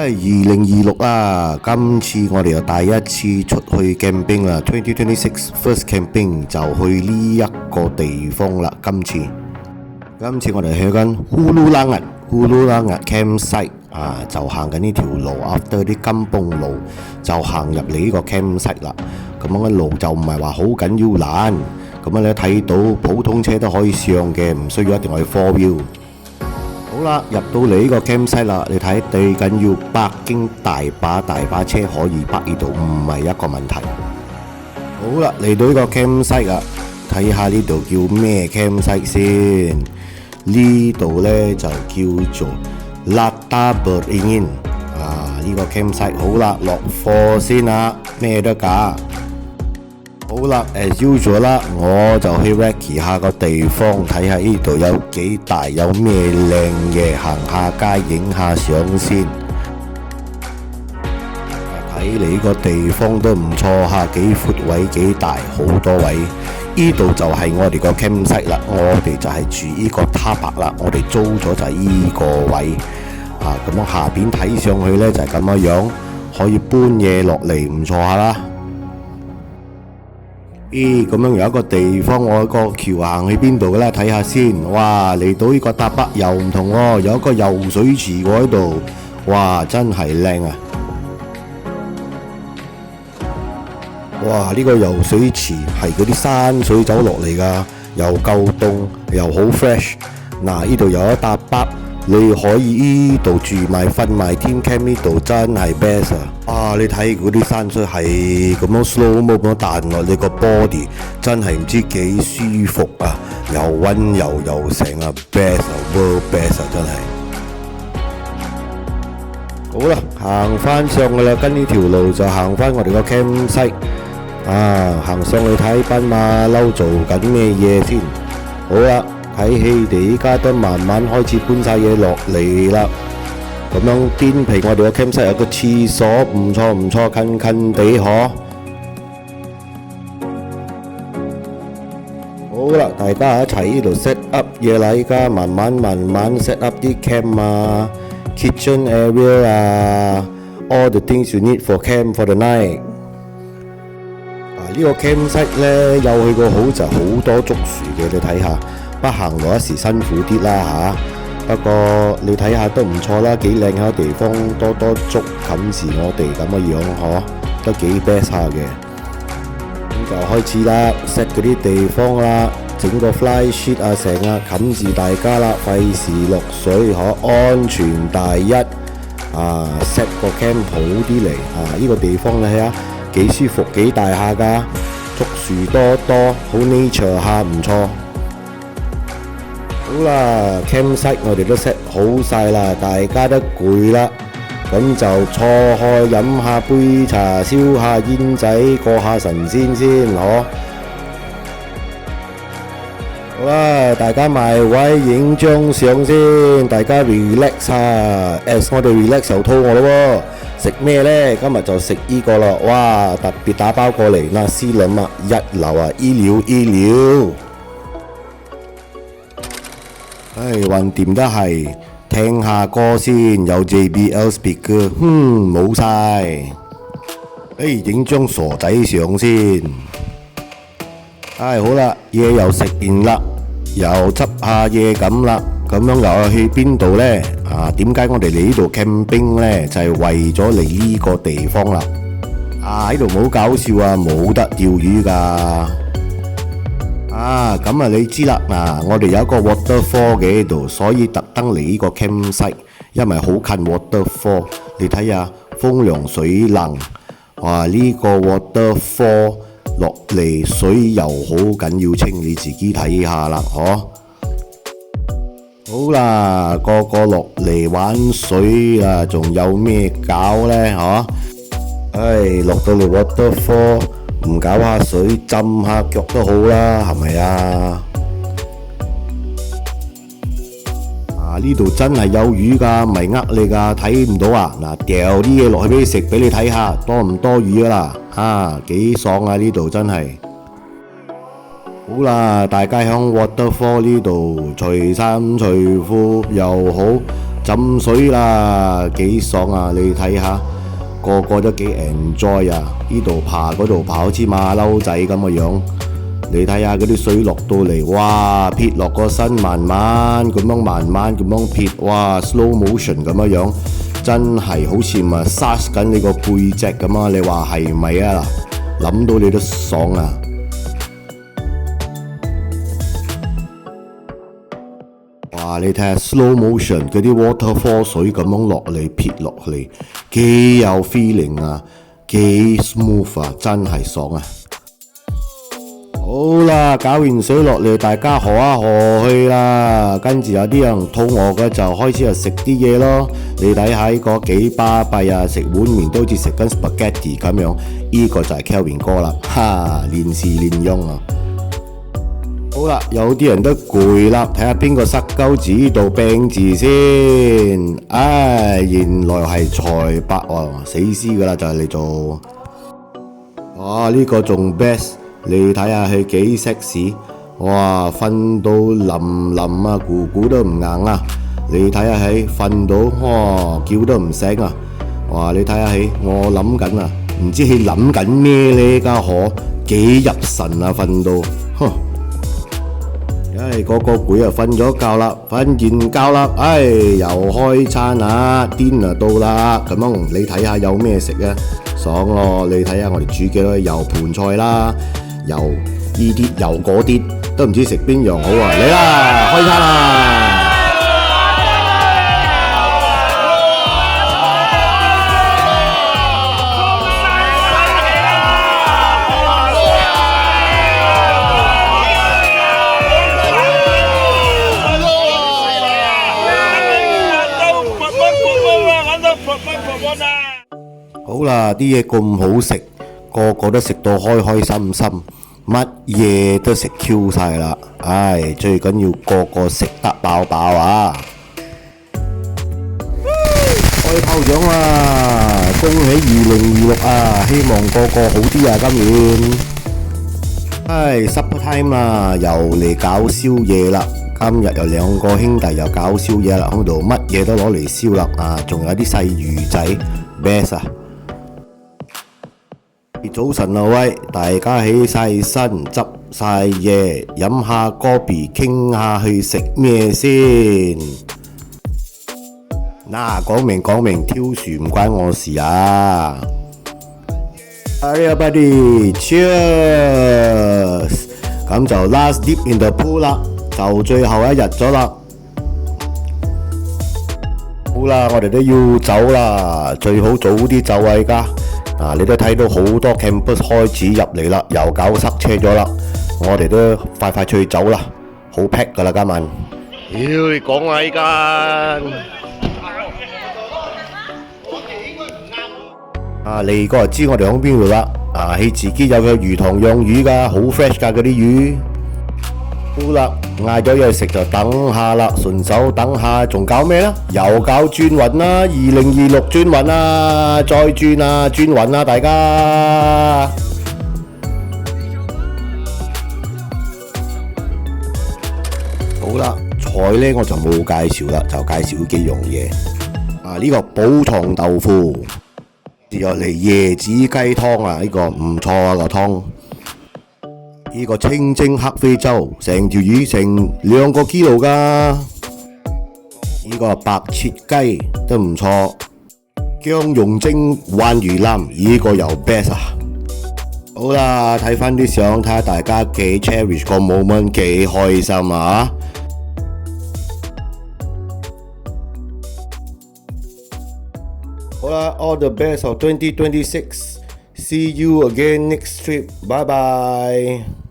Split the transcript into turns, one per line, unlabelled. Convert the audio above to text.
2026啊，今次我哋又第一次出去 camping 啦，2026 first camping 就去呢一個地方啦。今次我哋去緊呼嚕拉壓 campsite 啊，就行緊呢條路 ，after 啲金崩路就行入嚟呢個 campsite 啦。咁樣嘅路就唔係話好緊要難，咁樣你睇到普通車都可以上嘅，唔需要一定係 four wheel。好啦，入到嚟呢個 campsite 啦，你睇最緊要北京大把車可以泊呢度，唔係一個問題。好啦，嚟到呢個 campsite 啊，睇下呢度叫咩 campsite 先。呢度呢就叫做 Latar Beringin 啊，呢個 campsite 好啦，落貨先啦，咩都假。好啦，as usual 啦，我就去 recce 下個地方，睇下呢度有幾大，有咩靚嘅，行下街影下相先。睇嚟呢個地方都唔錯下，幾闊位幾大，好多位。呢度就係我哋個 campsite 啦，我哋就係住呢個塔白啦，我哋租咗就係呢個位。啊，咁樣下邊睇上去呢，就係咁樣，可以搬嘢落嚟，唔錯下啦。咦，咁樣有一個地方，我個橋行去邊度嘅咧？睇下先。哇，嚟到呢個塔北又唔同喎，有一個游水池喎喺度。哇，真係靚啊！哇，呢個游水池係嗰啲山水走落嚟㗎，又夠凍又好 fresh。嗱，呢度有一笪北，你可以呢度住埋瞓埋天 camp 呢度真係 best 啊！哇，你睇嗰啲山水係咁樣 slow mo 咁樣彈落你個 body， 真係唔知幾舒服啊！又溫柔又成啊 best 啊 world best 啊，真係。好啦，行翻上去啦，跟呢條路就行翻我哋個 campsite。啊，行上去睇班馬騮做緊咩嘢先。好啦，睇起哋依家都慢慢開始搬晒嘢落嚟啦。咁樣邊皮我哋個 campsite 有個廁所，唔錯，近地嗬。好啦，大家一齊呢度 set up 嘢啦，依家慢慢 set up 啲 camp 啊 ，kitchen area 啊 ，all the things you need for camp for the night。呢個 campsite 呢，有去過好就好多竹樹嘅，你睇下，不行路一時辛苦啲啦嚇。不過你睇下都唔錯啦，幾靚嘅地方，多竹冚住我哋咁嘅樣嗬，都幾 best 下嘅。咁就開始啦 ，set 嗰啲地方啦，整個 fly sheet 啊，成日冚住大家啦，費事落水嗬，安全第一。啊 ，set 個 camp 好啲嚟啊！呢個地方你睇下。幾舒服，幾大下噶，竹樹多，好 nature 下，唔錯。好啦 ，campsite 我哋都 set 好晒啦，大家都攰啦，咁就坐開飲下杯茶，燒下煙仔，過下神仙先，嗬。好啦，大家埋位影張相先，大家 relax 下。as 我哋 relax 又肚餓咯喎。食咩呢？今日就食呢個咯，哇！特別打包過嚟嗱，斯倫啊，一流啊，醫療。唉，橫掂都係聽下歌先，有 JBL speaker，冇晒。唉，影張傻仔相先。唉，好啦，嘢又食完啦，又執下嘢咁啦。咁樣又去邊度呢？啊，點解我哋嚟呢度 camping 呢？就係為咗嚟呢個地方啦。啊，喺度冇搞笑啊，冇得釣魚噶。啊，咁啊你知啦，嗱，我哋有一個 waterfall 嘅喺度，所以特登嚟呢個 campsite，因為好近 waterfall。你睇下風涼水冷，哇！呢個 waterfall 落嚟水又好緊要清，你自己睇下啦，嗬。好啦，個個落嚟玩水啊，仲有咩搞呢？嗬？唉，落到嚟 waterfall 唔搞下水，浸下腳都好啦，係咪啊？啊，呢度真係有魚噶，唔係呃你噶，睇唔到啊！嗱，掉啲嘢落去俾你食，俾你睇下，多唔多魚啊啦？啊，幾爽啊！呢度真係。好啦，大家響 waterfall 呢度除衫除褲又好，浸水啦，幾爽啊！你睇下，個個都幾 enjoy 啊！呢度爬嗰度爬，好似馬騮仔咁嘅樣。你睇下嗰啲水落到嚟，哇！撇落個身，慢慢咁樣撇，哇 ！slow motion 咁樣樣，真係好似massage緊你個背脊咁啊！你話係咪啊？諗到你都爽啊！哇！你睇下 slow motion 嗰啲 waterfall 水咁樣落嚟撇落嚟，幾有 feeling 啊，幾 smooth 啊，真係爽啊！好啦，搞完水落嚟，大家河下河去啦。跟住有啲人肚餓嘅就開始食啲嘢咯。你睇下呢個幾巴閉啊，食碗麵都好似食緊 spaghetti 咁樣。呢個就係 Kelvin 哥啦，哈，練時練用啊！好啦，有啲人都攰啦，睇下邊個塞鳩紙度病字先。唉，原來係財伯喎，死屍噶啦就係你做。哇，呢個仲 best。你睇下佢幾 sexy，哇！瞓到冧冧啊，咕咕都唔硬啊！你睇下佢瞓到，哇！叫都唔醒啊！哇！你睇下佢，我諗緊啊，唔知佢諗緊咩呢家伙，幾入神啊！瞓到，哼！唉，個攰啊，瞓咗覺啦，瞓完覺啦，唉，又開餐啦，dinner到啦，咁樣你睇下有咩食啊？爽咯！你睇下我哋煮幾多油盤菜啦〜又呢啲又嗰啲，都唔知食邊樣好啊！嚟啦，開餐啦！好啦，啲嘢咁好食，個個都食到開開心心。乜嘢都食 Q 晒啦，唉，最緊要個個食得飽飽啊！開炮仗啦，恭喜2026啊！希望個個好啲啊，今年。唉 ，supper time 啦，又嚟搞宵夜啦！今日有兩個兄弟又搞宵夜啦，喺度乜嘢都攞嚟燒啦，啊，仲有啲細魚仔 ，best 啊！早晨啊喂，大家起晒身，執晒嘢，飲下歌比，傾下去食咩先？嗱，講明，挑樹唔關我事啊 ！Everybody cheers！ 咁就 last dip in the pool 啦，就最後一日咗啦。好啦，我哋都要走啦，最好早啲走啊！而家。你都睇到好多 campus 開始入嚟啦，又搞塞車咗啦，我哋都快出去走啦，好 pack 噶啦今晚。你講下依間。你哥就知我哋響邊度啦。佢自己有個魚塘養魚噶，好 fresh 噶嗰啲魚。好啦，嗌咗嘢食就等下啦，順手等下仲搞咩啦？又搞轉運啦，2026轉運啦，再轉啊，轉運啦，大家。好啦，菜呢我就冇介紹啦，就介紹幾樣嘢。呢個寶藏豆腐，接落嚟椰子雞湯啊，呢個唔錯啊個湯。呢個清蒸黑非洲，成條魚成2個 kilo 噶。呢個白切雞都唔錯。薑蓉蒸鯇魚腩，呢個又 best 啊！好啦，睇翻啲相，睇下大家幾 cherish 個 moment，幾開心啊！好啦 ，all the best of 2026。See you again next trip. Bye bye.